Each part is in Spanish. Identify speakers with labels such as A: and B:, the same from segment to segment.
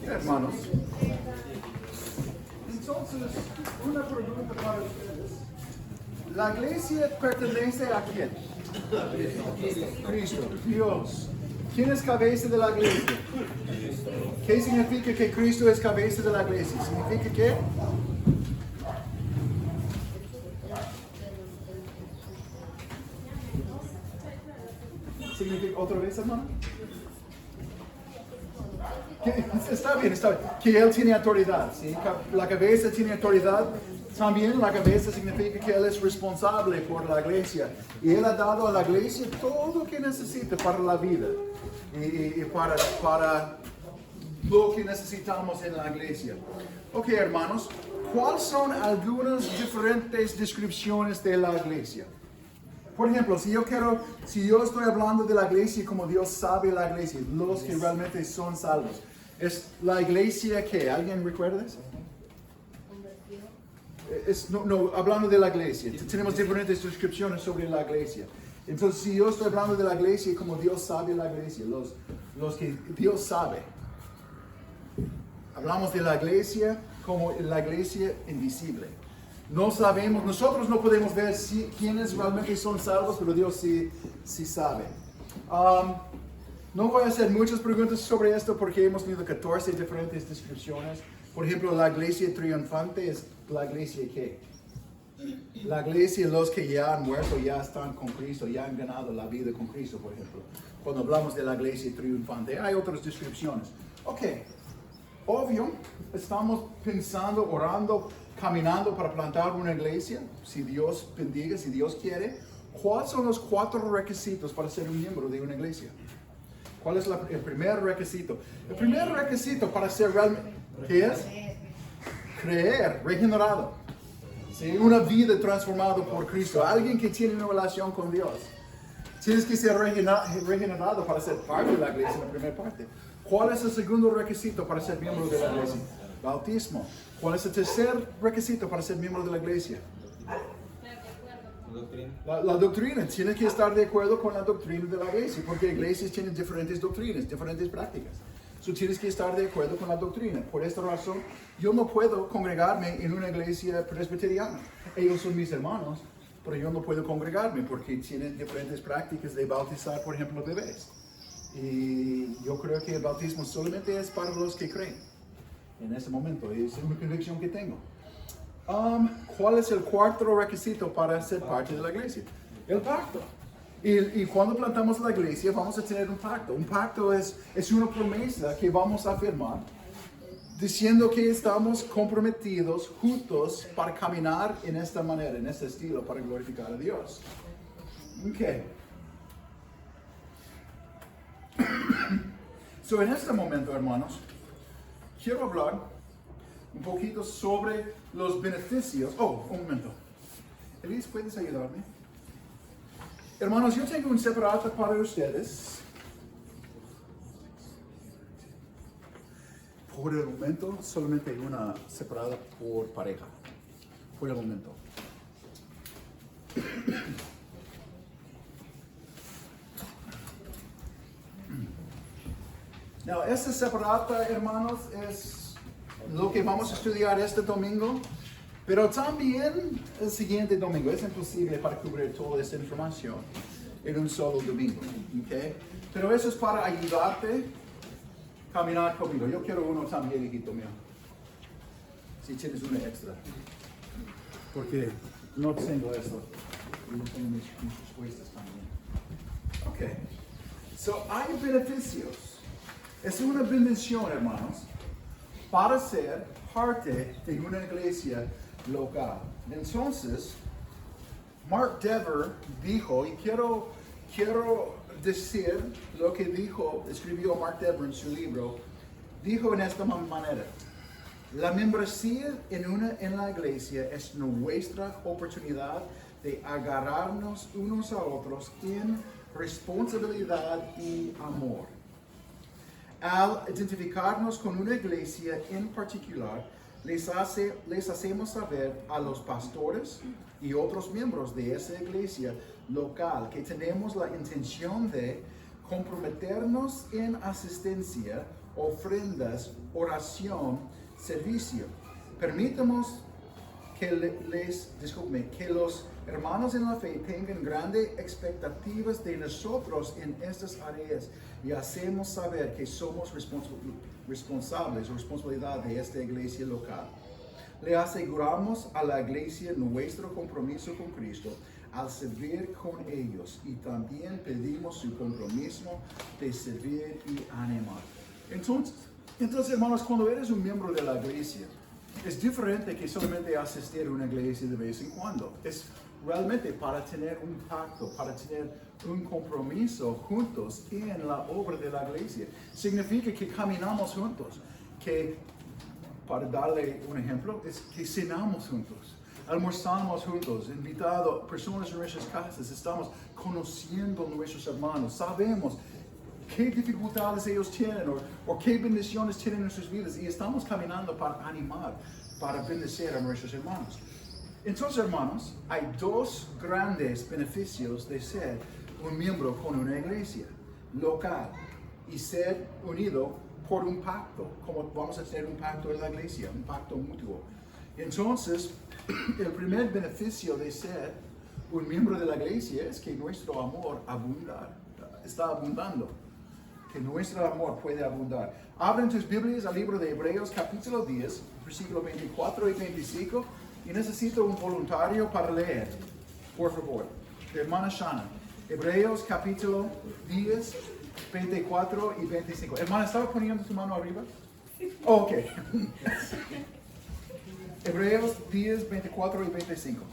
A: Hermanos, entonces, una pregunta para ustedes. ¿La iglesia pertenece a quién? Cristo, Dios. ¿Quién es cabeza de la iglesia? ¿Qué significa que Cristo es cabeza de la iglesia? ¿Significa qué? ¿Significa otra vez, hermano? Está bien, está bien. Que Él tiene autoridad, ¿sí? La cabeza tiene autoridad. También la cabeza significa que Él es responsable por la iglesia. Y Él ha dado a la iglesia todo lo que necesita para la vida. Y para lo que necesitamos en la iglesia. Ok, hermanos. ¿Cuáles son algunas diferentes descripciones de la iglesia? Por ejemplo, si yo estoy hablando de la iglesia como Dios sabe la iglesia, los que realmente son salvos, ¿es la iglesia qué? ¿Alguien recuerda eso? No, hablando de la iglesia, tenemos diferentes descripciones sobre la iglesia. Entonces, si yo estoy hablando de la iglesia como Dios sabe la iglesia, los que Dios sabe, hablamos de la iglesia como la iglesia invisible. No sabemos, nosotros no podemos ver quiénes realmente son salvos, pero Dios sí sabe. No voy a hacer muchas preguntas sobre esto porque hemos tenido 14 diferentes descripciones. Por ejemplo, la iglesia triunfante es la iglesia ¿qué? La iglesia, los que ya han muerto, ya están con Cristo, ya han ganado la vida con Cristo, por ejemplo. Cuando hablamos de la iglesia triunfante, hay otras descripciones. Ok, obvio, estamos pensando, orando, caminando para plantar una iglesia, si Dios bendiga, si Dios quiere. ¿Cuáles son los 4 requisitos para ser un miembro de una iglesia? ¿Cuál es el primer requisito? El primer requisito para ser realmente, ¿qué es? Creer, regenerado. ¿Sí? Una vida transformada por Cristo, alguien que tiene una relación con Dios. Tienes que ser regenerado para ser parte de la iglesia en la primera parte. ¿Cuál es el segundo requisito para ser miembro de la iglesia? Bautismo. ¿Cuál es el tercer requisito para ser miembro de la iglesia? La doctrina. Tienes que estar de acuerdo con la doctrina de la iglesia, porque iglesias tienen diferentes doctrinas, diferentes prácticas. So, tienes que estar de acuerdo con la doctrina. Por esta razón, yo no puedo congregarme en una iglesia presbiteriana. Ellos son mis hermanos, pero yo no puedo congregarme porque tienen diferentes prácticas de bautizar, por ejemplo, bebés. Y yo creo que el bautismo solamente es para los que creen. En este momento, es una convicción que tengo. ¿Cuál es el cuarto requisito para ser parte de la iglesia? El pacto. Y cuando plantamos la iglesia vamos a tener un pacto. Un pacto es una promesa que vamos a firmar diciendo que estamos comprometidos juntos para caminar en esta manera, en este estilo, para glorificar a Dios. Ok. So, en este momento, hermanos, quiero hablar un poquito sobre los beneficios. Oh, un momento. Elise, ¿puedes ayudarme? Hermanos, yo tengo un separado para ustedes. Por el momento, solamente una separada por pareja. Por el momento. Now, esta separata, hermanos, es lo que vamos a estudiar este domingo, pero también el siguiente domingo. Es imposible para cubrir toda esta información en un solo domingo, ¿okay? Pero eso es para ayudarte a caminar conmigo. Yo quiero uno también, hijito mío. Si tienes uno extra. Porque no tengo esto. Y no tengo mis respuestas también. Ok. So, hay beneficios. Es una bendición, hermanos, para ser parte de una iglesia local. Entonces, Mark Dever dijo, y quiero decir lo que escribió Mark Dever en su libro, dijo en esta manera: la membresía en la iglesia es nuestra oportunidad de agarrarnos unos a otros en responsabilidad y amor. Al identificarnos con una iglesia en particular, les hacemos saber a los pastores y otros miembros de esa iglesia local que tenemos la intención de comprometernos en asistencia, ofrendas, oración, servicio. Permitamos que los hermanos en la fe tengan grandes expectativas de nosotros en estas áreas y hacemos saber que somos responsabilidad de esta iglesia local. Le aseguramos a la iglesia nuestro compromiso con Cristo al servir con ellos y también pedimos su compromiso de servir y animar. Entonces, hermanos, cuando eres un miembro de la iglesia, es diferente que solamente asistir a una iglesia de vez en cuando. Es realmente para tener un pacto, para tener un compromiso juntos en la obra de la iglesia. Significa que caminamos juntos, que, para darle un ejemplo, es que cenamos juntos, almorzamos juntos, invitado a personas en nuestras casas, estamos conociendo a nuestros hermanos, sabemos qué dificultades ellos tienen o qué bendiciones tienen en sus vidas y estamos caminando para animar, para bendecir a nuestros hermanos. Entonces, hermanos, hay dos grandes beneficios de ser un miembro con una iglesia local y ser unido por un pacto, como vamos a tener un pacto en la iglesia, un pacto mutuo. Entonces, el primer beneficio de ser un miembro de la iglesia es que nuestro amor está abundando. Que nuestro amor puede abundar. Abren tus Biblias al libro de Hebreos capítulo 10, versículo 24 y 25, y necesito un voluntario para leer, por favor. De hermana Shana. Hebreos capítulo 10, 24 y 25. Hermana, ¿estaba poniendo tu mano arriba? Oh, ok. Hebreos 10, 24 y 25.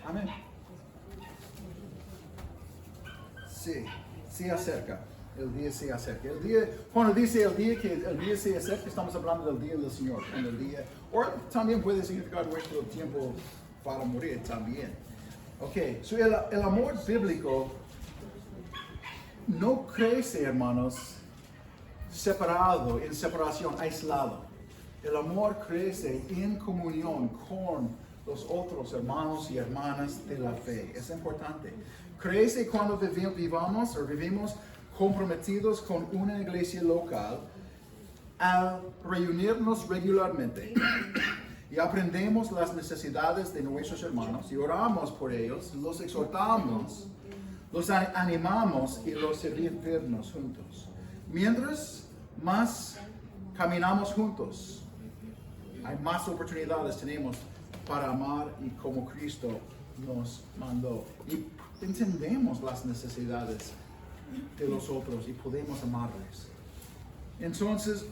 A: Amén. Sí acerca. El día se acerca. El día, cuando dice el día que el día se acerca, estamos hablando del día del Señor. En el día, o también puede significar nuestro tiempo para morir también. Ok, so el amor bíblico no crece, hermanos, separado, en separación, aislado. El amor crece en comunión con los otros hermanos y hermanas de la fe. Es importante. Crece cuando vivimos comprometidos con una iglesia local al reunirnos regularmente y aprendemos las necesidades de nuestros hermanos y oramos por ellos, los exhortamos, los animamos y los servimos juntos. Mientras más caminamos juntos, hay más oportunidades tenemos para amar y como Cristo nos mandó. Y entendemos las necesidades de los otros y podemos amarles. Entonces,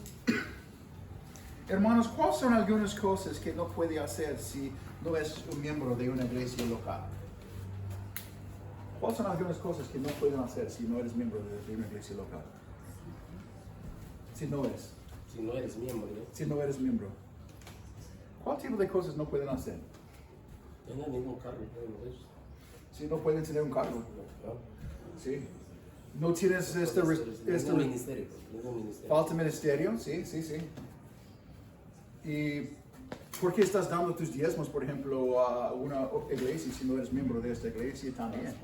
A: hermanos, ¿cuáles son algunas cosas que no puede hacer si no es un miembro de una iglesia local? ¿Cuáles son algunas cosas que no pueden hacer si no eres miembro de una iglesia local? Si no eres miembro. Si no eres miembro. ¿Cuál tipo de cosas no pueden hacer?
B: Tener ningún cargo.
A: Si no pueden tener un cargo. Sí. No tienes
B: ningún ministerio.
A: Falta ministerio, sí. ¿Y por qué estás dando tus diezmos, por ejemplo, a una iglesia si no eres miembro de esta iglesia también?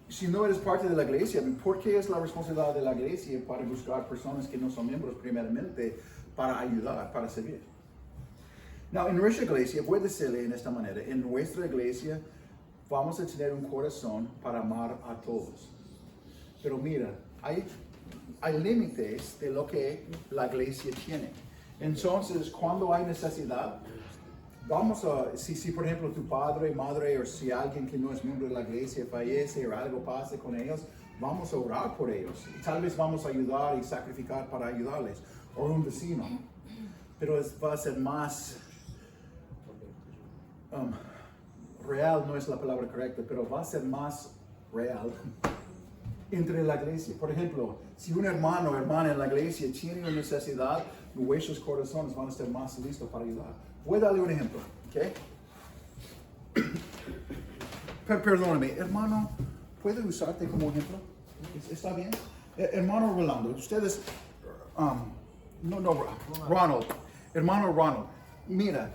A: Si no eres parte de la iglesia, ¿por qué es la responsabilidad de la iglesia para buscar personas que no son miembros primeramente para ayudar, para servir? Now, en nuestra iglesia, voy a decirle en esta manera, en nuestra iglesia vamos a tener un corazón para amar a todos. Pero mira, hay límites de lo que la iglesia tiene. Entonces, cuando hay necesidad, si por ejemplo tu padre, madre o si alguien que no es miembro de la iglesia fallece o algo pase con ellos, vamos a orar por ellos. Y tal vez vamos a ayudar y sacrificar para ayudarles. O un vecino. Pero va a ser más real, no es la palabra correcta, pero va a ser más real entre la iglesia. Por ejemplo, si un hermano o hermana en la iglesia tiene una necesidad, nuestros corazones van a estar más listos para ayudar. Voy a darle un ejemplo, ¿ok? Perdóname, hermano, ¿puedo usarte como ejemplo? ¿Está bien? Hermano Rolando, ustedes, Ronald, hermano Ronald, mira,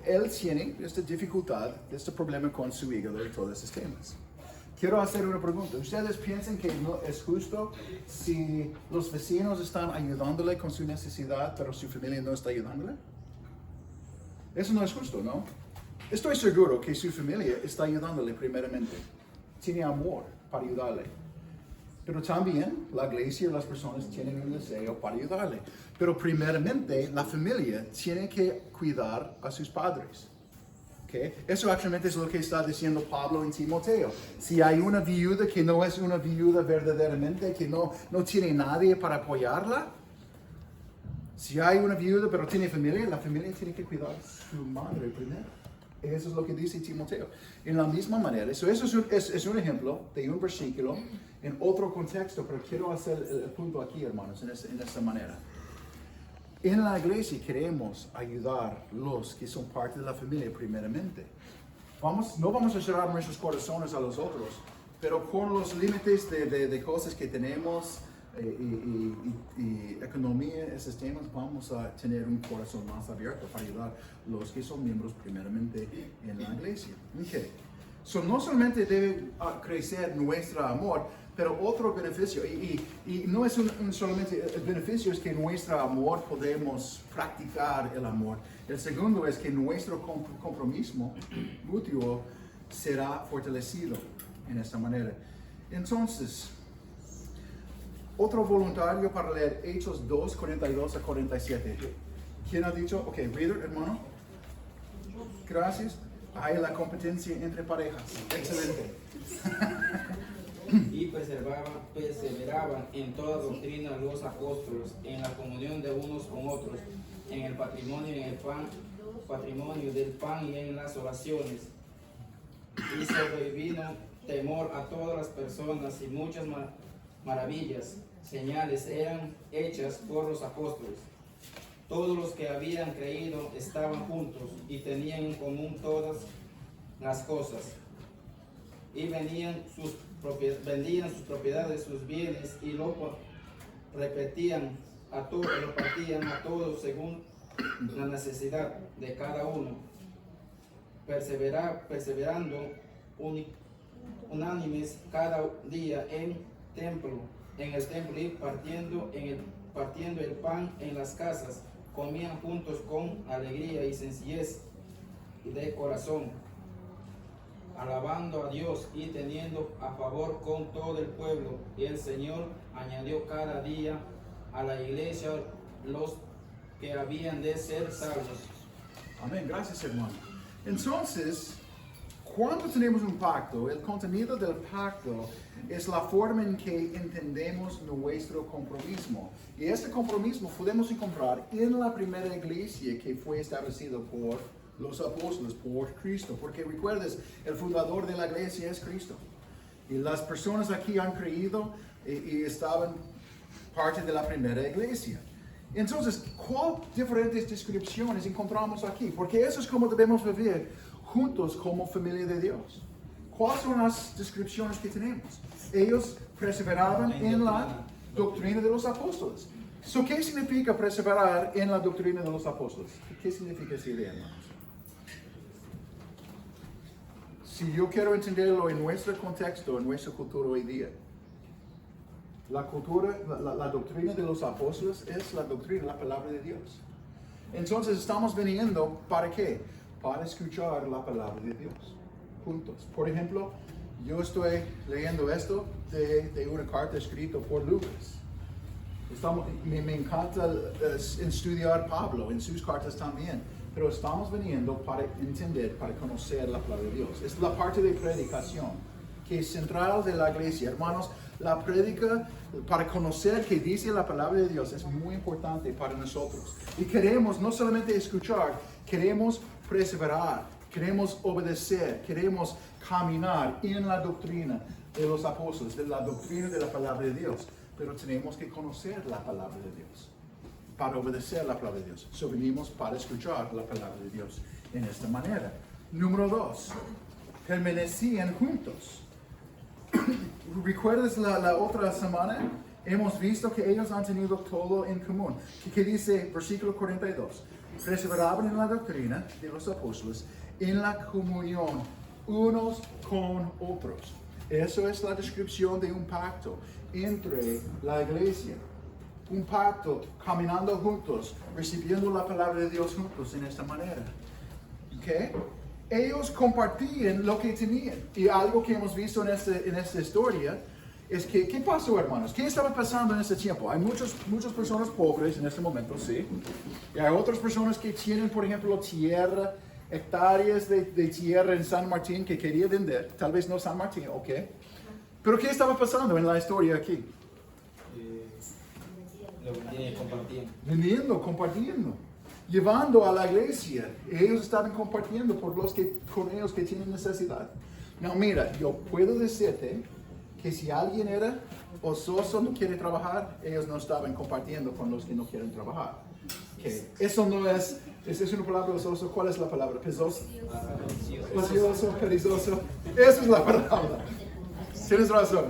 A: él tiene esta dificultad, este problema con su hígado y todos esos temas. Quiero hacer una pregunta. ¿Ustedes piensan que no es justo si los vecinos están ayudándole con su necesidad, pero su familia no está ayudándole? Eso no es justo, ¿no? Estoy seguro que su familia está ayudándole primeramente. Tiene amor para ayudarle. Pero también la iglesia y las personas tienen un deseo para ayudarle. Pero primeramente la familia tiene que cuidar a sus padres. ¿Okay? Eso actualmente es lo que está diciendo Pablo en Timoteo. Si hay una viuda que no es una viuda verdaderamente, que no tiene nadie para apoyarla, si hay una viuda pero tiene familia, la familia tiene que cuidar a su madre primero. Eso es lo que dice Timoteo. En la misma manera, eso es un ejemplo de un versículo en otro contexto, pero quiero hacer el punto aquí, hermanos, en esta manera. En la iglesia queremos ayudar a los que son parte de la familia primeramente. No vamos a cerrar nuestros corazones a los otros, pero con los límites de cosas que tenemos y economía, esos temas, vamos a tener un corazón más abierto para ayudar a los que son miembros primeramente en la iglesia. Okay. So, no solamente debe crecer nuestro amor, pero otro beneficio, y no es solamente el beneficio, es que nuestro amor podemos practicar el amor. El segundo es que nuestro compromiso mutuo será fortalecido en esta manera. Entonces, otro voluntario para leer Hechos 2, 42 a 47. ¿Quién ha dicho? Ok, reader, hermano. Gracias. Hay la competencia entre parejas. Excelente.
C: Y perseveraban en toda doctrina los apóstoles, en la comunión de unos con otros, en el patrimonio del pan y en las oraciones. Y sobrevino temor a todas las personas y muchas maravillas, señales eran hechas por los apóstoles. Todos los que habían creído estaban juntos y tenían en común todas las cosas. Y vendían sus propiedades, sus bienes, y lo partían a todos según la necesidad de cada uno, perseverando unánimes cada día en el templo y partiendo el pan en las casas, comían juntos con alegría y sencillez de corazón, alabando a Dios y teniendo a favor con todo el pueblo. Y el Señor añadió cada día a la iglesia los que habían de ser salvos.
A: Amén, gracias, hermano. Entonces, cuando tenemos un pacto, el contenido del pacto es la forma en que entendemos nuestro compromiso. Y este compromiso podemos encontrar en la primera iglesia que fue establecido por los apóstoles, por Cristo. Porque recuerdes, el fundador de la iglesia es Cristo. Y las personas aquí han creído y estaban parte de la primera iglesia. Entonces, ¿cuál diferentes descripciones encontramos aquí? Porque eso es como debemos vivir juntos como familia de Dios. ¿Cuáles son las descripciones que tenemos? Ellos perseveraban en la doctrina de los apóstoles. So, ¿qué significa perseverar en la doctrina de los apóstoles? ¿Qué significa esa idea, hermanos? Si yo quiero entenderlo en nuestro contexto, en nuestra cultura hoy día, la doctrina de los apóstoles es la doctrina de la palabra de Dios. Entonces estamos viniendo, ¿para qué? Para escuchar la palabra de Dios, juntos. Por ejemplo, yo estoy leyendo esto de una carta escrita por Lucas. Me encanta estudiar Pablo en sus cartas también, pero estamos viniendo para entender, para conocer la palabra de Dios. Es la parte de predicación, que es central de la iglesia. Hermanos, la prédica, para conocer qué dice la palabra de Dios, es muy importante para nosotros. Y queremos no solamente escuchar, queremos perseverar, queremos obedecer, queremos caminar en la doctrina de los apóstoles, de la doctrina de la palabra de Dios. Pero tenemos que conocer la palabra de Dios para obedecer la palabra de Dios. So, venimos para escuchar la palabra de Dios en esta manera. Número 2, permanecían juntos. ¿Recuerdas la otra semana? Hemos visto que ellos han tenido todo en común. ¿Qué dice versículo 42? Perseveraban en la doctrina de los apóstoles, en la comunión unos con otros. Eso es la descripción de un pacto entre la iglesia. Un pacto caminando juntos, recibiendo la palabra de Dios juntos en esta manera. ¿Okay? Ellos compartían lo que tenían. Y algo que hemos visto en esta historia es que, ¿qué pasó, hermanos? ¿Qué estaba pasando en este tiempo? Hay muchas personas pobres en este momento, sí. Y hay otras personas que tienen, por ejemplo, tierra, hectáreas de tierra en San Martín que quería vender. Tal vez no San Martín, ok. Pero ¿qué estaba pasando en la historia aquí?
C: Lo vendían y compartían.
A: Vendiendo, compartiendo, llevando a la iglesia. Ellos estaban compartiendo con ellos que tienen necesidad. No, mira, yo puedo decirte que si alguien era ocioso, no quiere trabajar, ellos no estaban compartiendo con los que no quieren trabajar. Okay. Eso no es una palabra ocioso. ¿Cuál es la palabra? Pesoso. Ocioso, perezoso. Esa es la palabra. Tienes razón.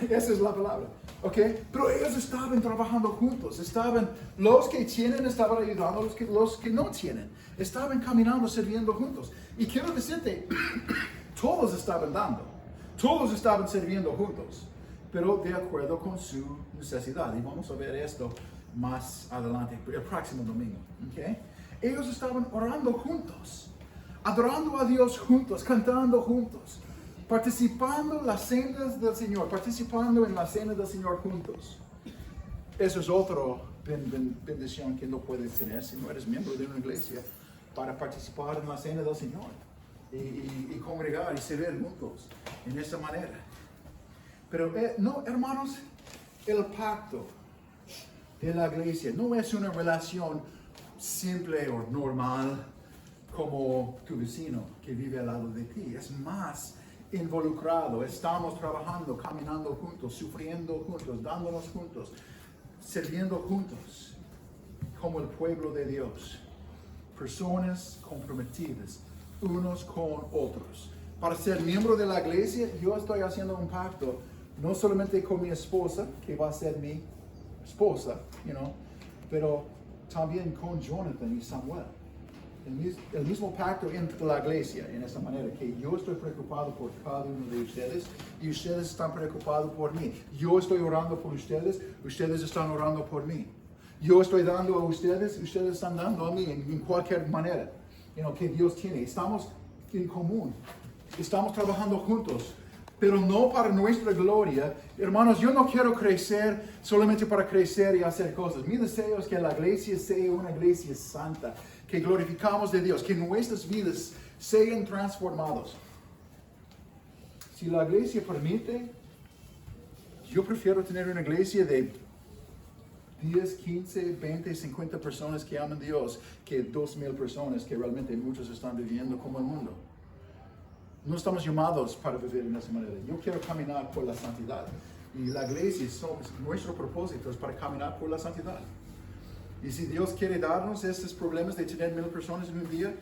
A: Esa es la palabra. Okay. Pero ellos estaban trabajando juntos. Los que tienen estaban ayudando a los que no tienen. Estaban caminando, sirviendo juntos. Y quiero decirte, todos estaban dando. Todos estaban sirviendo juntos. Pero de acuerdo con su necesidad. Y vamos a ver esto más adelante, el próximo domingo. Okay. Ellos estaban orando juntos. Adorando a Dios juntos. Cantando juntos. Participando en las cenas del Señor, participando en la cena del Señor juntos. Eso es otra bendición que no puedes tener si no eres miembro de una iglesia, para participar en la cena del Señor y congregar y servir juntos en esa manera. Pero no, hermanos, el pacto de la iglesia no es una relación simple o normal como tu vecino que vive al lado de ti. Es más involucrado, estamos trabajando, caminando juntos, sufriendo juntos, dándonos juntos, sirviendo juntos, como el pueblo de Dios. Personas comprometidas, unos con otros. Para ser miembro de la iglesia, yo estoy haciendo un pacto, no solamente con mi esposa, que va a ser mi esposa, pero también con Jonathan y Samuel. El mismo pacto entre la iglesia, en esa manera, que yo estoy preocupado por cada uno de ustedes y ustedes están preocupados por mí. Yo estoy orando por ustedes, ustedes están orando por mí. Yo estoy dando a ustedes, ustedes están dando a mí en cualquier manera que Dios tiene. Estamos en común, estamos trabajando juntos, pero no para nuestra gloria. Hermanos, yo no quiero crecer solamente para crecer y hacer cosas. Mi deseo es que la iglesia sea una iglesia santa, que glorificamos de Dios, que nuestras vidas sean transformados. Si la iglesia permite, yo prefiero tener una iglesia de 10, 15, 20, 50 personas que aman a Dios, que 2,000 personas que realmente muchos están viviendo como el mundo. No estamos llamados para vivir de esa manera. Yo quiero caminar por la santidad. Y la iglesia, nuestro propósito es para caminar por la santidad. Y si Dios quiere darnos estos problemas de tener 1,000 personas en un día,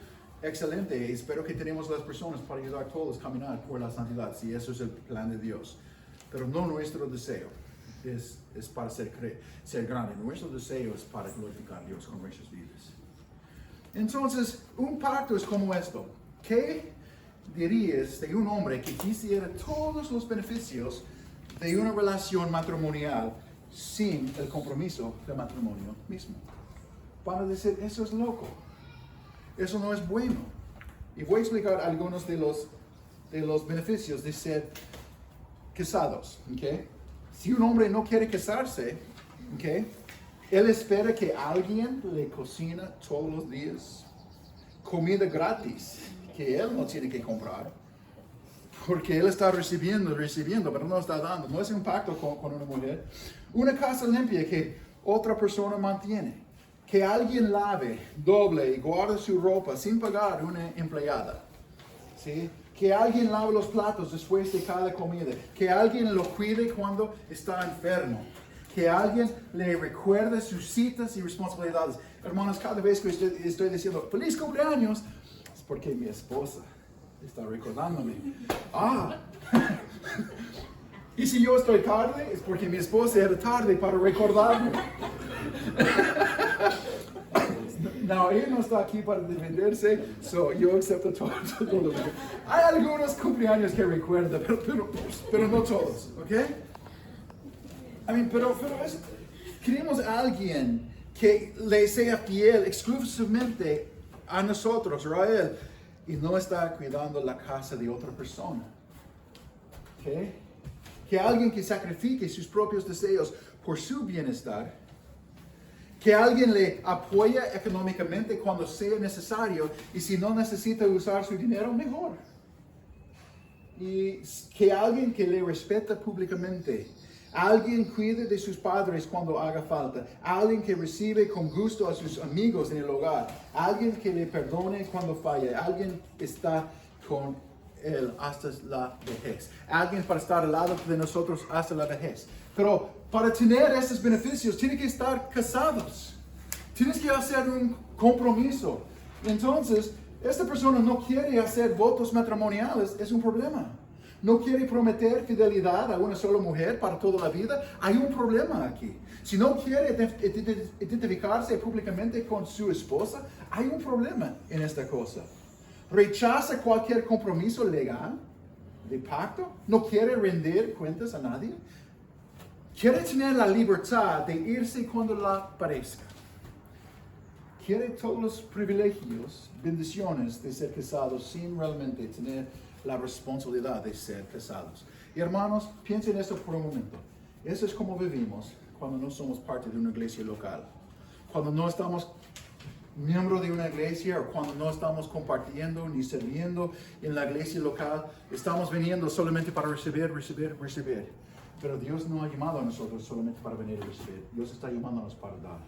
A: excelente. Espero que tenemos las personas para ayudar a todos a caminar por la santidad, si eso es el plan de Dios. Pero no nuestro deseo es para ser grande. Nuestro deseo es para glorificar a Dios con nuestras vidas. Entonces, un pacto es como esto. ¿Qué dirías de un hombre que quisiera todos los beneficios de una relación matrimonial sin el compromiso del matrimonio mismo? Van a decir, eso es loco, eso no es bueno. Y voy a explicar algunos de los beneficios de ser casados. ¿Okay? Si un hombre no quiere casarse, ¿okay? Él espera que alguien le cocina todos los días, comida gratis, que él no tiene que comprar, porque él está recibiendo, pero no está dando. No es un pacto con una mujer. Una casa limpia que otra persona mantiene. Que alguien lave, doble y guarde su ropa sin pagar una empleada. ¿Sí? Que alguien lave los platos después de cada comida. Que alguien lo cuide cuando está enfermo. Que alguien le recuerde sus citas y responsabilidades. Hermanos, cada vez que estoy diciendo feliz cumpleaños, es porque mi esposa está recordándome. Y si yo estoy tarde, es porque mi esposa era tarde para recordarme. No, ella no está aquí para defenderse, yo acepto todo lo que... Hay algunos cumpleaños que recuerda, pero no todos, ¿ok? Pero queremos a alguien que le sea fiel exclusivamente a nosotros, o a él, y no está cuidando la casa de otra persona, ¿ok? Que alguien que sacrifique sus propios deseos por su bienestar. Que alguien le apoya económicamente cuando sea necesario y si no necesita usar su dinero, mejor. Y que alguien que le respeta públicamente. Alguien cuide de sus padres cuando haga falta. Alguien que recibe con gusto a sus amigos en el hogar. Alguien que le perdone cuando falla. Alguien que está con él hasta la vejez. Alguien para estar al lado de nosotros hasta la vejez. Pero para tener esos beneficios, tiene que estar casados. Tienes que hacer un compromiso. Entonces, esta persona no quiere hacer votos matrimoniales, es un problema. No quiere prometer fidelidad a una sola mujer para toda la vida, hay un problema aquí. Si no quiere identificarse públicamente con su esposa, hay un problema en esta cosa. Rechaza cualquier compromiso legal de pacto, no quiere rendir cuentas a nadie. Quiere tener la libertad de irse cuando la parezca. Quiere todos los privilegios, bendiciones de ser casados sin realmente tener la responsabilidad de ser casados. Y hermanos, piensen esto por un momento. Eso es como vivimos cuando no somos parte de una iglesia local. Cuando no estamos miembro de una iglesia o cuando no estamos compartiendo ni sirviendo en la iglesia local, estamos viniendo solamente para recibir. Pero Dios no ha llamado a nosotros solamente para venir a recibir. Dios está llamándonos para dar,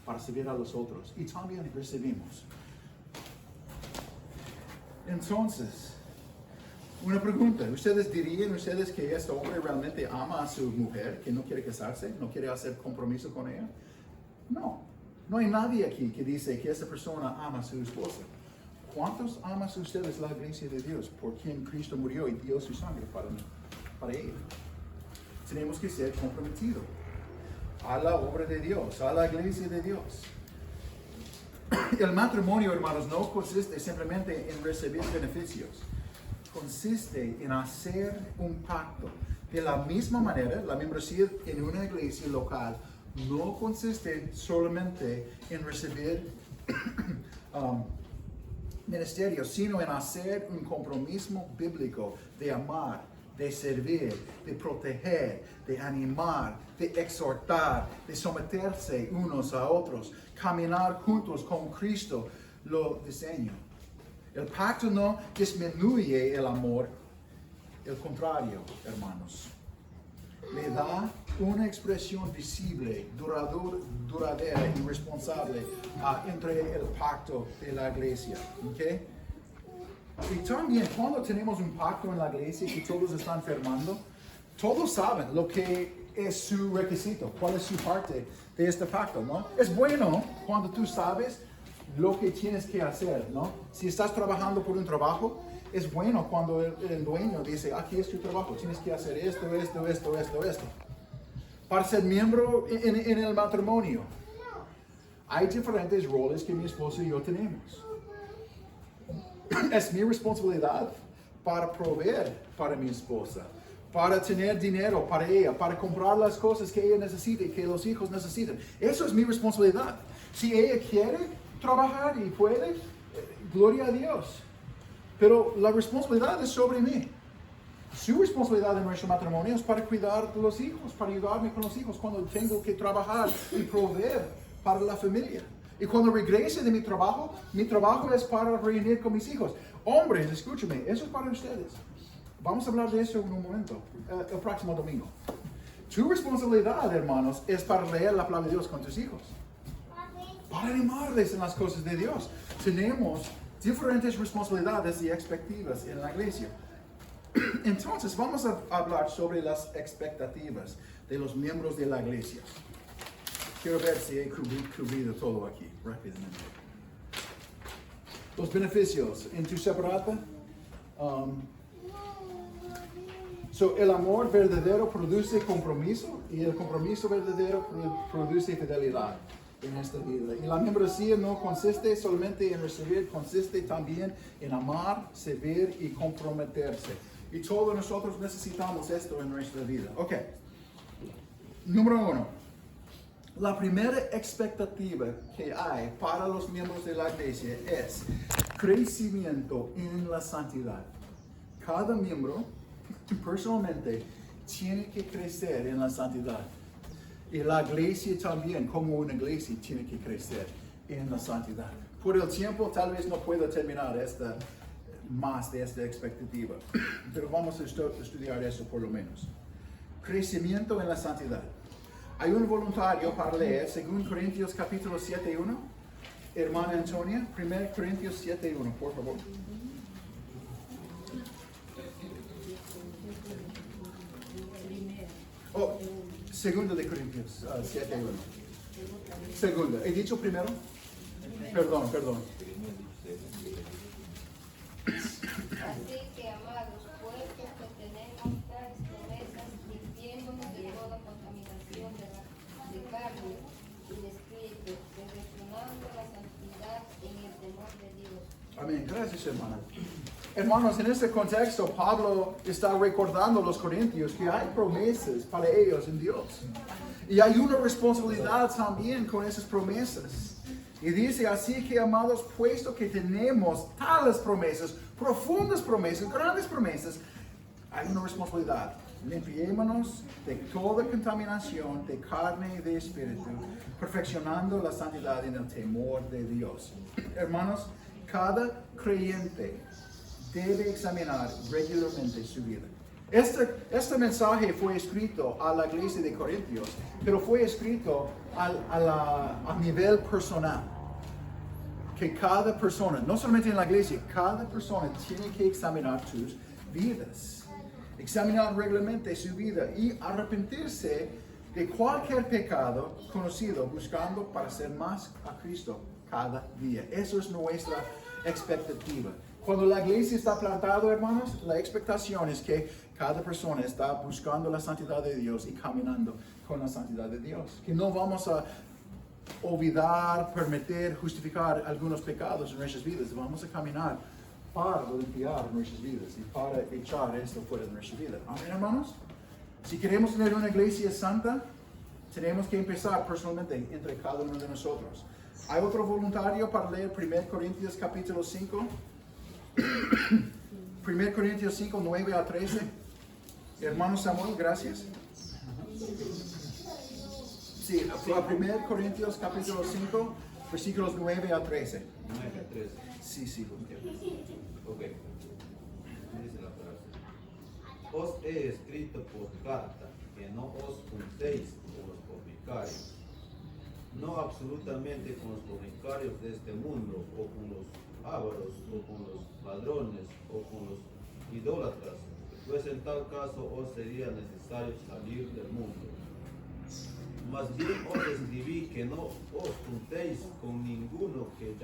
A: para servir a los otros. Y también recibimos. Entonces, una pregunta. ¿Ustedes dirían que este hombre realmente ama a su mujer, que no quiere casarse, no quiere hacer compromiso con ella? No. No hay nadie aquí que dice que esa persona ama a su esposa. ¿Cuántos aman ustedes la iglesia de Dios, por quien Cristo murió y dio su sangre para ella? Tenemos que ser comprometidos a la obra de Dios, a la iglesia de Dios. El matrimonio, hermanos, no consiste simplemente en recibir beneficios. Consiste en hacer un pacto. De la misma manera, la membresía en una iglesia local no consiste solamente en recibir ministerios, sino en hacer un compromiso bíblico de amar, de servir, de proteger, de animar, de exhortar, de someterse unos a otros, caminar juntos con Cristo lo diseña. El pacto no disminuye el amor, el contrario, hermanos. Le da una expresión visible, duradera y responsable entre el pacto de la iglesia. ¿Okay? Y también cuando tenemos un pacto en la iglesia que todos están firmando, todos saben lo que es su requisito, cuál es su parte de este pacto, ¿no? Es bueno cuando tú sabes lo que tienes que hacer, ¿no? Si estás trabajando por un trabajo, es bueno cuando el dueño dice, aquí es tu trabajo, tienes que hacer esto. Para ser miembro en el matrimonio, hay diferentes roles que mi esposa y yo tenemos. Es mi responsabilidad para proveer para mi esposa, para tener dinero para ella, para comprar las cosas que ella necesita y que los hijos necesitan. Eso es mi responsabilidad. Si ella quiere trabajar y puede, gloria a Dios. Pero la responsabilidad es sobre mí. Su responsabilidad en nuestro matrimonio es para cuidar de los hijos, para ayudarme con los hijos cuando tengo que trabajar y proveer para la familia. Y cuando regrese de mi trabajo es para reunir con mis hijos. Hombres, escúchame, eso es para ustedes. Vamos a hablar de eso en un momento, el próximo domingo. Tu responsabilidad, hermanos, es para leer la palabra de Dios con tus hijos. Para animarles en las cosas de Dios. Tenemos Diferentes responsabilidades y expectativas en la iglesia. Entonces, vamos a hablar sobre las expectativas de los miembros de la iglesia. Quiero ver si he cubrido todo aquí rápidamente. Los beneficios en tu separata. El amor verdadero produce compromiso y el compromiso verdadero produce fidelidad en esta vida. Y la membresía no consiste solamente en recibir, consiste también en amar, servir y comprometerse. Y todos nosotros necesitamos esto en nuestra vida. Ok. Número 1. La primera expectativa que hay para los miembros de la iglesia es crecimiento en la santidad. Cada miembro personalmente tiene que crecer en la santidad. Y la iglesia también, como una iglesia, tiene que crecer en la santidad. Por el tiempo, tal vez no pueda terminar más de esta expectativa, pero vamos a estudiar eso por lo menos. Crecimiento en la santidad. Hay un voluntario para leer, según Corintios capítulo 7:1. Hermana Antonia, 1 Corintios 7:1, por favor. Oh, segundo de Corintios 7:1. Segundo. ¿He dicho primero? Perdón.
D: Así que, amados, puesto que tenemos tales promesas, limpiémonos de toda contaminación de carne y de espíritu, perfeccionando la santidad en el temor de Dios.
A: Amén. Gracias, hermana. Hermanos, en este contexto, Pablo está recordando a los corintios que hay promesas para ellos en Dios. Y hay una responsabilidad también con esas promesas. Y dice, así que, amados, puesto que tenemos tales promesas, profundas promesas, grandes promesas, hay una responsabilidad. Limpiémonos de toda contaminación de carne y de espíritu, perfeccionando la santidad en el temor de Dios. Hermanos, cada creyente debe examinar regularmente su vida. Este mensaje fue escrito a la iglesia de Corintios, pero fue escrito a nivel personal. Que cada persona, no solamente en la iglesia, cada persona tiene que examinar sus vidas. Examinar regularmente su vida y arrepentirse de cualquier pecado conocido, buscando para ser más a Cristo cada día. Eso es nuestra expectativa. Cuando la iglesia está plantada, hermanos, la expectación es que cada persona está buscando la santidad de Dios y caminando con la santidad de Dios. Que no vamos a olvidar, permitir, justificar algunos pecados en nuestras vidas. Vamos a caminar para limpiar nuestras vidas y para echar esto fuera de nuestra vida. Amén, hermanos. Si queremos tener una iglesia santa, tenemos que empezar personalmente entre cada uno de nosotros. ¿Hay otro voluntario para leer 1 Corintios capítulo 5? 1 Corintios 5, 9 a 13. Hermano Samuel, gracias. Sí, 1 Corintios capítulo 5, versículos 9 a 13.
E: 9 a 13.
A: Sí.
E: Ok. Dice la frase. Os he escrito por carta que no os juntéis con los fornicarios. No absolutamente con los fornicarios de este mundo, o con los ávaros, o con los ladrones, o con los idólatras, pues en tal caso os sería necesario salir del mundo. Más bien os escribí que no os juntéis con ninguno que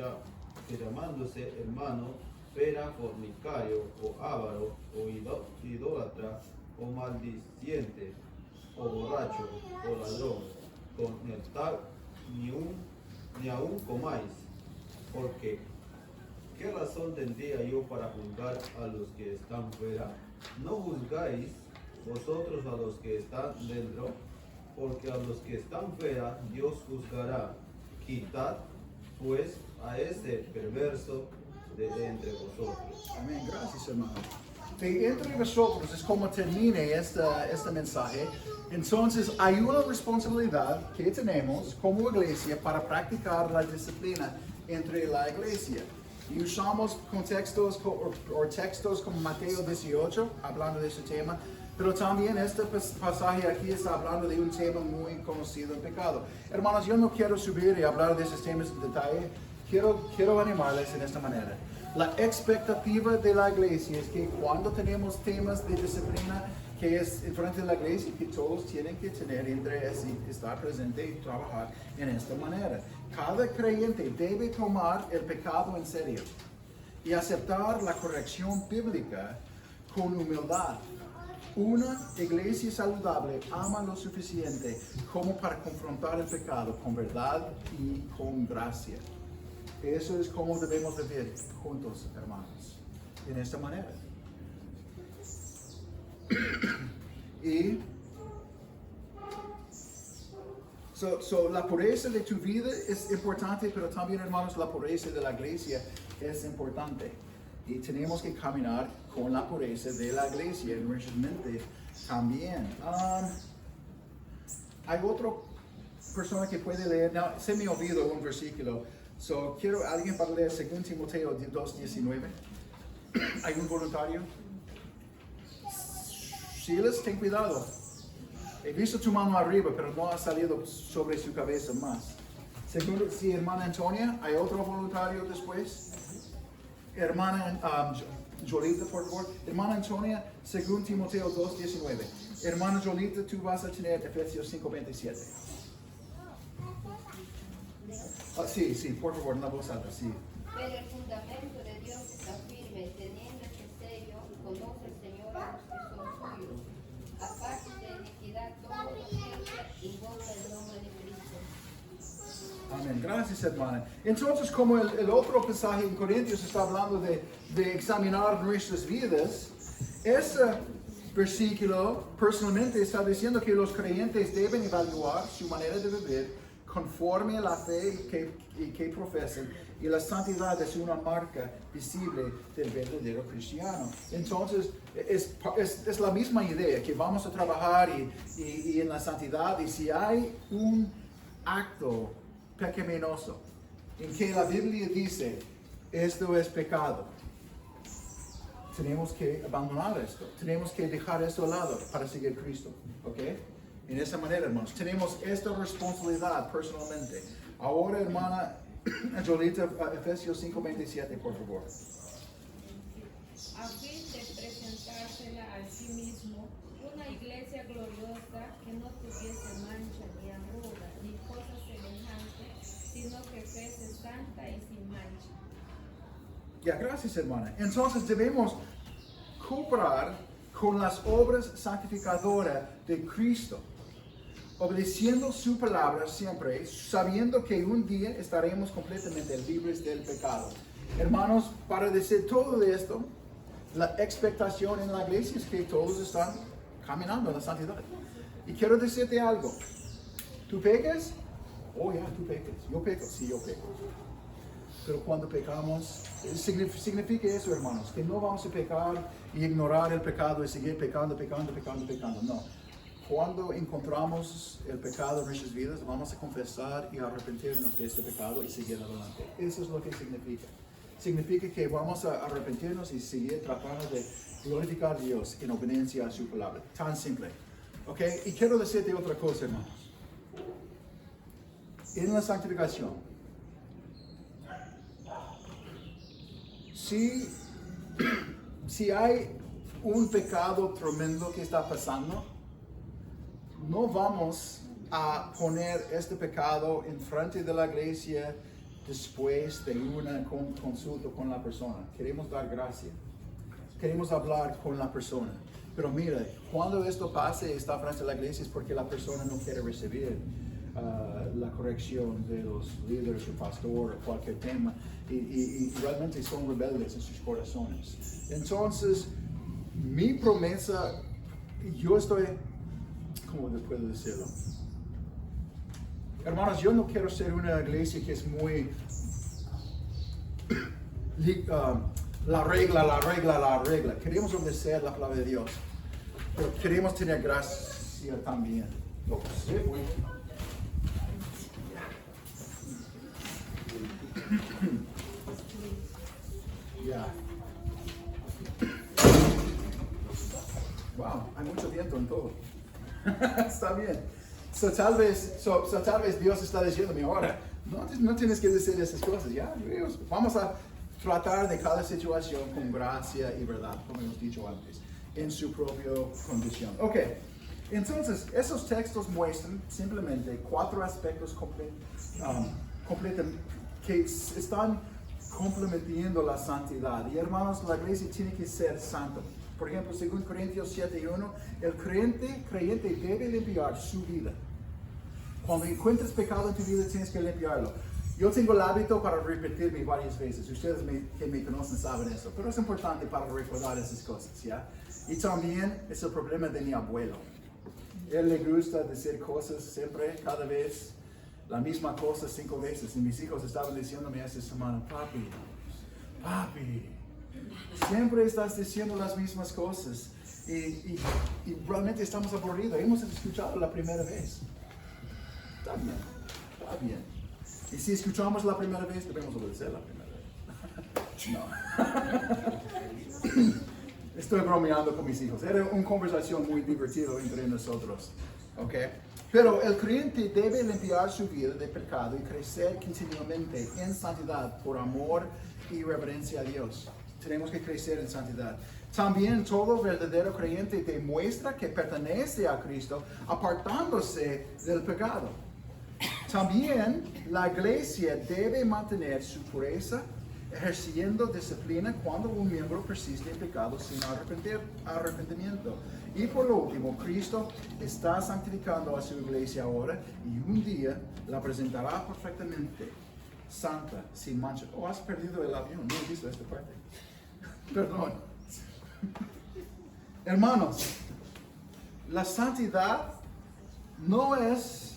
E: llamándose hermano, fuera fornicario, o ávaro, o idólatra, o maldiciente, o borracho, o ladrón, con el tal ni aún comáis, porque ¿qué razón tendría yo para juzgar a los que están fuera? ¿No juzgáis vosotros a los que están dentro? Porque a los que están fuera Dios juzgará. Quitad pues a ese perverso de entre vosotros.
A: Amén, gracias, hermano. De entre vosotros es como termine este mensaje. Entonces hay una responsabilidad que tenemos como iglesia para practicar la disciplina entre la iglesia. Y usamos contextos o textos como Mateo 18, hablando de ese tema, pero también este pasaje aquí está hablando de un tema muy conocido, el pecado. Hermanos, yo no quiero subir y hablar de esos temas en detalle. Quiero animarles en esta manera. La expectativa de la iglesia es que cuando tenemos temas de disciplina que es en frente de la iglesia, que todos tienen que tener interés y estar presente y trabajar en esta manera. Cada creyente debe tomar el pecado en serio y aceptar la corrección bíblica con humildad. Una iglesia saludable ama lo suficiente como para confrontar el pecado con verdad y con gracia. Eso es como debemos vivir juntos, hermanos, en esta manera. Y la pureza de tu vida es importante, pero también, hermanos, la pureza de la iglesia es importante. Y tenemos que caminar con la pureza de la iglesia en nuestra mente también. Hay otra persona que puede leer. No, se me olvidó un versículo. Quiero alguien para leer 2 Timoteo 2:19. ¿Hay un voluntario? Silas, ten cuidado. He visto tu mano arriba, pero no ha salido sobre su cabeza más. Segundo, sí, hermana Antonia, ¿hay otro voluntario después? Hermana Jolita, por favor. Hermana Antonia, 2 Timoteo 2:19. Hermana Jolita, tú vas a tener Efesios 5:27. Sí, por favor, en la voz alta, sí.
D: Pero el fundamento de Dios está firme, teniendo este sello, conoce el Señor a los que son suyos. Aparte de iniquidad, todo lo que invoca el nombre de Cristo.
A: Amén. Gracias, hermana. Entonces, como el otro pasaje en Corintios está hablando de examinar nuestras vidas, ese versículo personalmente está diciendo que los creyentes deben evaluar su manera de vivir conforme a la fe que profesan, y la santidad es una marca visible del verdadero cristiano. Entonces, es la misma idea, que vamos a trabajar y en la santidad, y si hay un acto pecaminoso en que la Biblia dice, esto es pecado, tenemos que abandonar esto, tenemos que dejar esto al lado para seguir a Cristo, ¿ok? En esa manera, hermanos, tenemos esta responsabilidad personalmente. Ahora, hermana Jolita, Efesios 5:27, por favor.
F: A fin de presentársela a sí mismo, una iglesia gloriosa que no tuviese mancha ni arruga ni cosa semejante, sino que fuese santa y sin mancha.
A: Ya, gracias, hermana. Entonces debemos cooperar con las obras santificadoras de Cristo, obedeciendo su palabra siempre, sabiendo que un día estaremos completamente libres del pecado. Hermanos, para decir todo esto, la expectación en la iglesia es que todos están caminando en la santidad. Y quiero decirte algo. ¿Tú pecas? Oh, ya, tú pecas. Yo peco. Sí, yo peco. Pero cuando pecamos, significa eso, hermanos, que no vamos a pecar y ignorar el pecado y seguir pecando. No. Cuando encontramos el pecado en nuestras vidas, vamos a confesar y arrepentirnos de este pecado y seguir adelante. Eso es lo que significa. Significa que vamos a arrepentirnos y seguir tratando de glorificar a Dios en obediencia a su palabra. Tan simple. ¿Ok? Y quiero decirte otra cosa, hermanos. En la santificación, si hay un pecado tremendo que está pasando, no vamos a poner este pecado en frente de la iglesia después de una consulta con la persona. Queremos dar gracia. Queremos hablar con la persona. Pero mira, cuando esto pase y está frente a la iglesia es porque la persona no quiere recibir la corrección de los líderes o pastor o cualquier tema y realmente son rebeldes en sus corazones. Entonces, mi promesa, yo estoy, ¿cómo puedo decirlo? Hermanos, yo no quiero ser una iglesia que es muy la regla. Queremos obedecer la palabra de Dios, pero queremos tener gracia también. No sé, güey. Ya. Wow, hay mucho viento en todo. Está bien. Tal vez Dios está diciéndome ahora, no tienes que decir esas cosas, ya. Vamos a tratar de cada situación con gracia y verdad, como hemos dicho antes, en su propia condición. Ok, entonces esos textos muestran simplemente 4 aspectos que están complementando la santidad. Y hermanos, la iglesia tiene que ser santa. Por ejemplo, según Corintios 7:1, el creyente debe limpiar su vida. Cuando encuentres pecado en tu vida, tienes que limpiarlo. Yo tengo el hábito para repetirme varias veces. Ustedes que me conocen saben eso. Pero es importante para recordar esas cosas, ¿ya? Y también es el problema de mi abuelo. Él le gusta decir cosas siempre, cada vez, la misma cosa 5 veces. Y mis hijos estaban diciéndome esta semana, papi, siempre estás diciendo las mismas cosas. Y realmente estamos aburridos. Hemos escuchado la primera vez. Está bien. Y si escuchamos la primera vez, debemos obedecer la primera vez. No. Estoy bromeando con mis hijos. Era una conversación muy divertida entre nosotros. ¿Ok? Pero el creyente debe limpiar su vida de pecado y crecer continuamente en santidad por amor y reverencia a Dios. Tenemos que crecer en santidad. También todo verdadero creyente demuestra que pertenece a Cristo apartándose del pecado. También la iglesia debe mantener su pureza, ejerciendo disciplina cuando un miembro persiste en pecado sin arrepentimiento. Y por lo último, Cristo está santificando a su iglesia ahora y un día la presentará perfectamente, santa, sin mancha. Oh, has perdido el avión, no he visto esta parte. Perdón. Hermanos, la santidad no es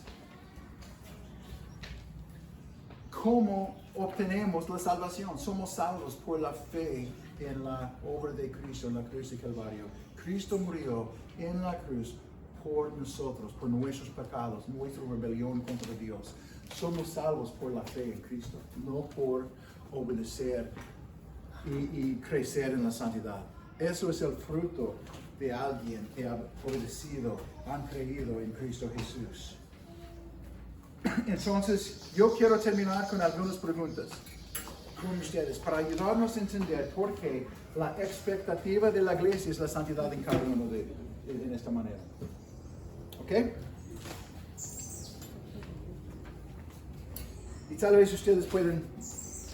A: cómo obtenemos la salvación. Somos salvos por la fe en la obra de Cristo, en la cruz de Calvario. Cristo murió en la cruz por nosotros, por nuestros pecados, nuestra rebelión contra Dios. Somos salvos por la fe en Cristo, no por obedecer y crecer en la santidad. Eso es el fruto de alguien que ha obedecido, han creído en Cristo Jesús. Entonces, yo quiero terminar con algunas preguntas con ustedes para ayudarnos a entender por qué la expectativa de la iglesia es la santidad en cada uno en esta manera. ¿Ok? Y tal vez ustedes pueden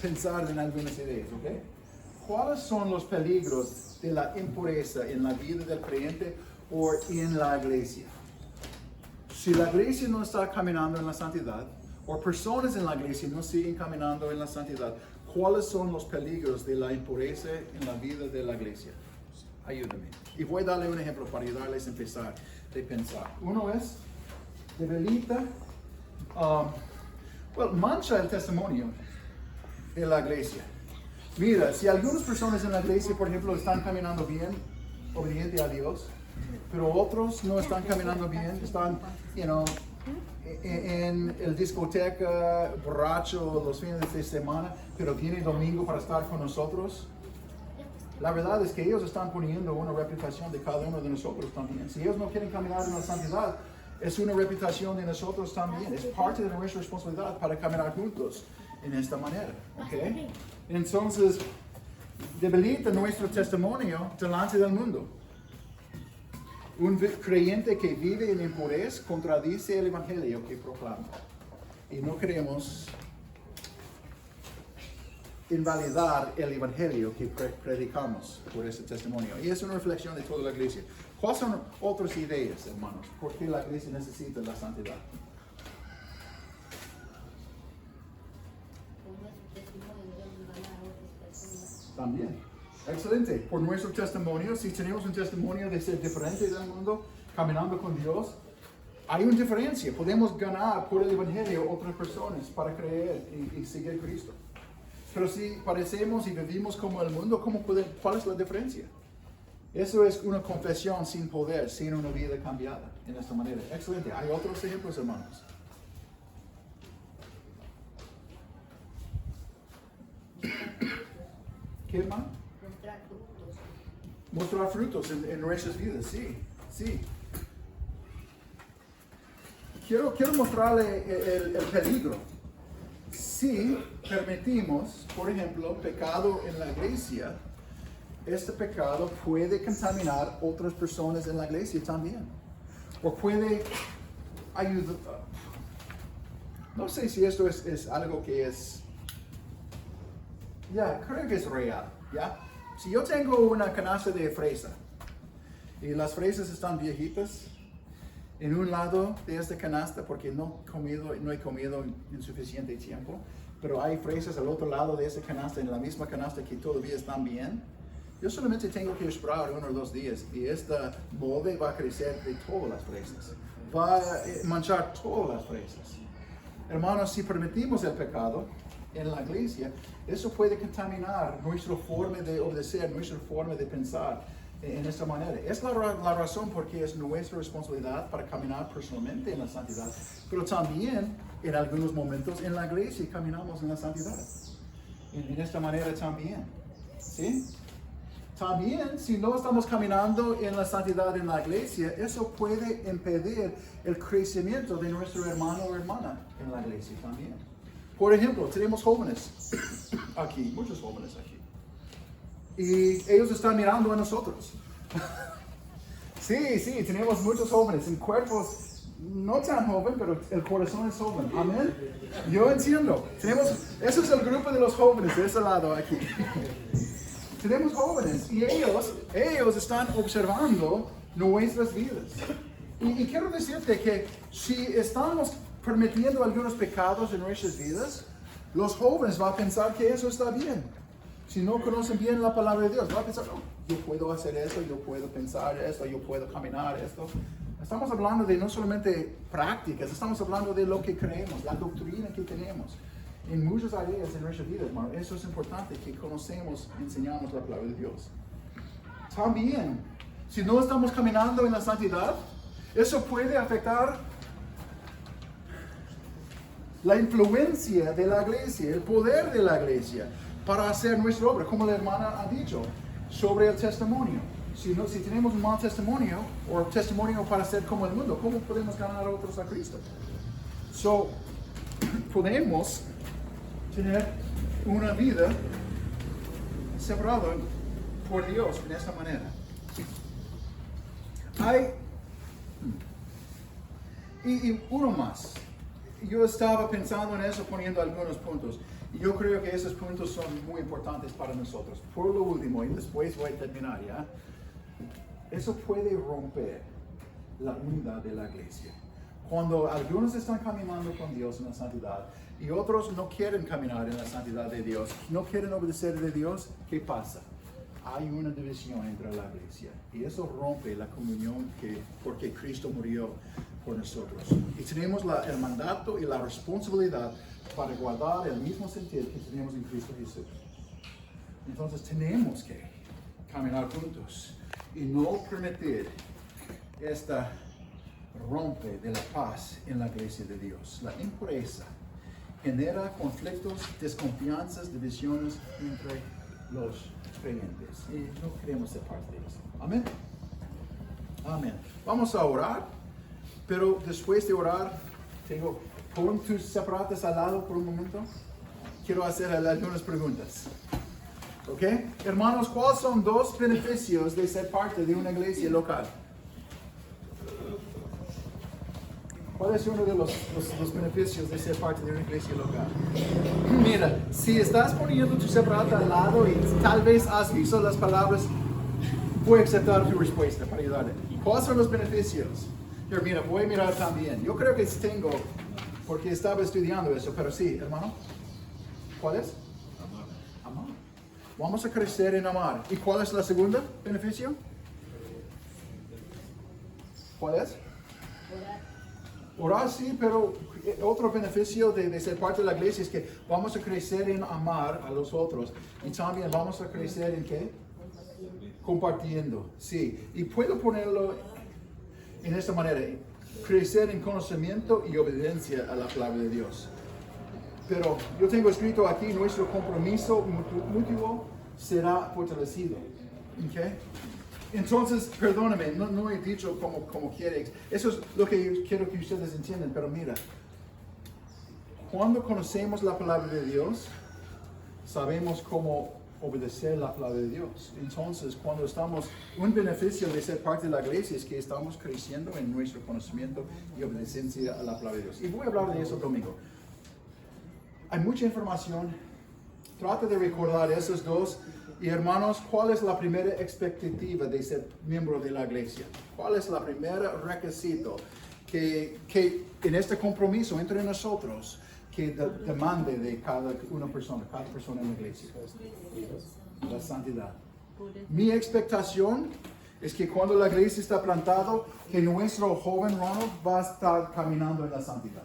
A: pensar en algunas ideas, ¿ok? ¿Cuáles son los peligros de la impureza en la vida del creyente o en la iglesia? Si la iglesia no está caminando en la santidad, o personas en la iglesia no siguen caminando en la santidad, ¿cuáles son los peligros de la impureza en la vida de la iglesia? Ayúdame. Y voy a darle un ejemplo para ayudarles a empezar a pensar. Uno es, debilita, mancha el testimonio de la iglesia. Mira, si algunas personas en la iglesia, por ejemplo, están caminando bien, obediente a Dios, pero otros no están caminando bien, están, en el discoteca, borracho los fines de semana, pero viene domingo para estar con nosotros. La verdad es que ellos están poniendo una reputación de cada uno de nosotros también. Si ellos no quieren caminar en la santidad, es una reputación de nosotros también. Es parte de nuestra responsabilidad para caminar juntos en esta manera. ¿Okay? Entonces, debilita nuestro testimonio delante del mundo. Un creyente que vive en impureza contradice el evangelio que proclama. Y no queremos invalidar el evangelio que predicamos por ese testimonio. Y es una reflexión de toda la iglesia. ¿Cuáles son otras ideas, hermanos? ¿Por qué la iglesia necesita la santidad?
D: Por nuestro testimonio debemos ganar a otras personas.
A: También. Excelente. Por nuestro testimonio, si tenemos un testimonio de ser diferente del mundo, caminando con Dios, hay una diferencia. Podemos ganar por el evangelio a otras personas para creer y seguir a Cristo. Pero si parecemos y vivimos como el mundo, ¿cuál es la diferencia? Eso es una confesión sin poder, sin una vida cambiada en esta manera. Excelente. ¿Hay otros ejemplos, hermanos? ¿Qué, hermano? Mostrar frutos en nuestras vidas, sí. Quiero mostrarle el peligro si permitimos, por ejemplo, pecado en la iglesia, este pecado puede contaminar otras personas en la iglesia también. O puede ayudar. No sé si esto es algo que es. Creo que es real. Si yo tengo una canasta de fresa y las fresas están viejitas en un lado de esta canasta porque no he comido en suficiente tiempo, pero hay fresas al otro lado de esa canasta, en la misma canasta que todavía están bien, yo solamente tengo que esperar 1 o 2 días y esta molde va a crecer de todas las fresas, va a manchar todas las fresas. Hermanos, si permitimos el pecado en la iglesia, eso puede contaminar nuestra forma de obedecer, nuestra forma de pensar en esta manera. Es la razón porque es nuestra responsabilidad para caminar personalmente en la santidad, pero también en algunos momentos en la iglesia caminamos en la santidad. En esta manera también. ¿Sí? También, si no estamos caminando en la santidad en la iglesia, eso puede impedir el crecimiento de nuestro hermano o hermana en la iglesia también. Por ejemplo, tenemos jóvenes aquí, muchos jóvenes aquí. Y ellos están mirando a nosotros. Sí, tenemos muchos jóvenes en cuerpos no tan joven, pero el corazón es joven. Amén. Yo entiendo. Eso es el grupo de los jóvenes de ese lado aquí. Tenemos jóvenes y ellos están observando nuestras vidas. Y quiero decirte que si estamos permitiendo algunos pecados en nuestras vidas, los jóvenes van a pensar que eso está bien. Si no conocen bien la palabra de Dios, van a pensar, yo puedo hacer esto, yo puedo pensar esto, yo puedo caminar esto. Estamos hablando de no solamente prácticas, estamos hablando de lo que creemos, la doctrina que tenemos. En muchas áreas de nuestra vida, hermano, eso es importante, que conocemos, enseñamos la palabra de Dios. También, si no estamos caminando en la santidad, eso puede afectar la influencia de la iglesia, el poder de la iglesia para hacer nuestra obra, como la hermana ha dicho, sobre el testimonio. Si tenemos un mal testimonio, o testimonio para ser como el mundo, ¿cómo podemos ganar a otros a Cristo? Podemos tener una vida separada por Dios de esta manera. Y uno más. Yo estaba pensando en eso, poniendo algunos puntos. Y yo creo que esos puntos son muy importantes para nosotros. Por lo último, y después voy a terminar, ¿ya? Eso puede romper la unidad de la iglesia. Cuando algunos están caminando con Dios en la santidad y otros no quieren caminar en la santidad de Dios, no quieren obedecer de Dios, ¿qué pasa? Hay una división entre la iglesia y eso rompe la comunión porque Cristo murió por nosotros. Y tenemos el mandato y la responsabilidad para guardar el mismo sentido que tenemos en Cristo Jesús. Entonces tenemos que caminar juntos y no permitir esta rompe de la paz en la iglesia de Dios. La impureza genera conflictos, desconfianzas, divisiones entre los creyentes. Y no queremos ser parte de eso. Amén. Amén. Vamos a orar, pero después de orar, pon tus separatas al lado por un momento. Quiero hacer algunas preguntas. ¿Ok? Hermanos, ¿cuáles son 2 beneficios de ser parte de una iglesia local? ¿Cuál es uno de los beneficios de ser parte de una iglesia local? Mira, si estás poniendo tu separata al lado y tal vez has visto las palabras, voy a aceptar tu respuesta para ayudarte. ¿Cuáles son los beneficios? Pero mira, voy a mirar también. Yo creo que tengo, porque estaba estudiando eso, pero sí, hermano. ¿Cuál es? Amar. Vamos a crecer en amar. ¿Y cuál es la segunda beneficio? ¿Cuál es? Orar sí, pero otro beneficio de ser parte de la iglesia es que vamos a crecer en amar a los otros. Y también vamos a crecer en ¿qué? Compartiendo. Sí. Y puedo ponerlo en esta manera. Crecer en conocimiento y obediencia a la palabra de Dios. Pero yo tengo escrito aquí, nuestro compromiso mutuo será fortalecido. ¿Okay? Entonces, perdóname, no he dicho como quieres. Eso es lo que yo quiero que ustedes entiendan, pero mira. cuando conocemos la palabra de Dios, sabemos cómo obedecer la palabra de Dios. Entonces, cuando un beneficio de ser parte de la iglesia es que estamos creciendo en nuestro conocimiento y obediencia a la palabra de Dios. Y voy a hablar de eso el domingo. Hay mucha información. Trata de recordar esos dos. Y hermanos, ¿cuál es la primera expectativa de ser miembro de la iglesia? ¿Cuál es la primera requisito que en este compromiso entre nosotros que demande de cada persona en la iglesia? La santidad. Mi expectación es que cuando la iglesia está plantada, que nuestro joven Ronald va a estar caminando en la santidad.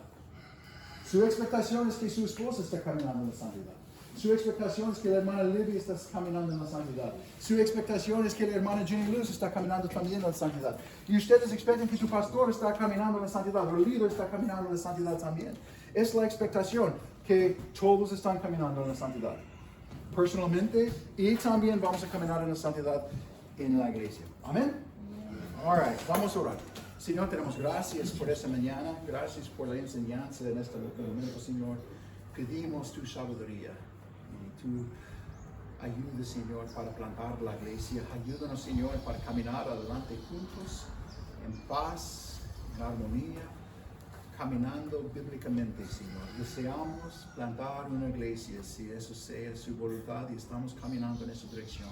A: Su expectación es que su esposa está caminando en la santidad. Su expectación es que la hermana Libby está caminando en la santidad. Su expectación es que la hermana Jenny Luz está caminando también en la santidad. Y ustedes esperan que su pastor está caminando en la santidad, o el líder está caminando en la santidad también. Es la expectación que todos están caminando en la santidad. Personalmente, y también vamos a caminar en la santidad en la iglesia. Amén. All right, vamos a orar. Señor, tenemos gracias por esta mañana. Gracias por la enseñanza en este momento, Señor. Pedimos tu sabiduría. Tu ayuda, Señor, para plantar la iglesia. Ayúdanos, Señor, para caminar adelante juntos, en paz, en armonía, caminando bíblicamente, Señor. Deseamos plantar una iglesia, si eso sea su voluntad, y estamos caminando en esa dirección.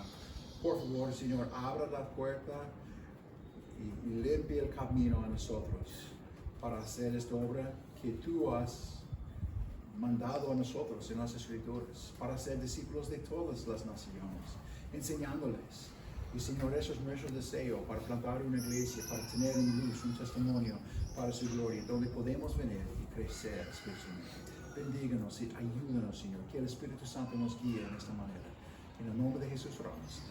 A: Por favor, Señor, abra la puerta y limpia el camino a nosotros para hacer esta obra que tú has mandado a nosotros en las Escrituras, para ser discípulos de todas las naciones, enseñándoles. Y Señor, eso es nuestro deseo, para plantar una iglesia, para tener en luz un testimonio para su gloria, donde podemos venir y crecer espiritualmente. Bendíganos y ayúdanos, Señor, que el Espíritu Santo nos guíe en esta manera. En el nombre de Jesús oramos.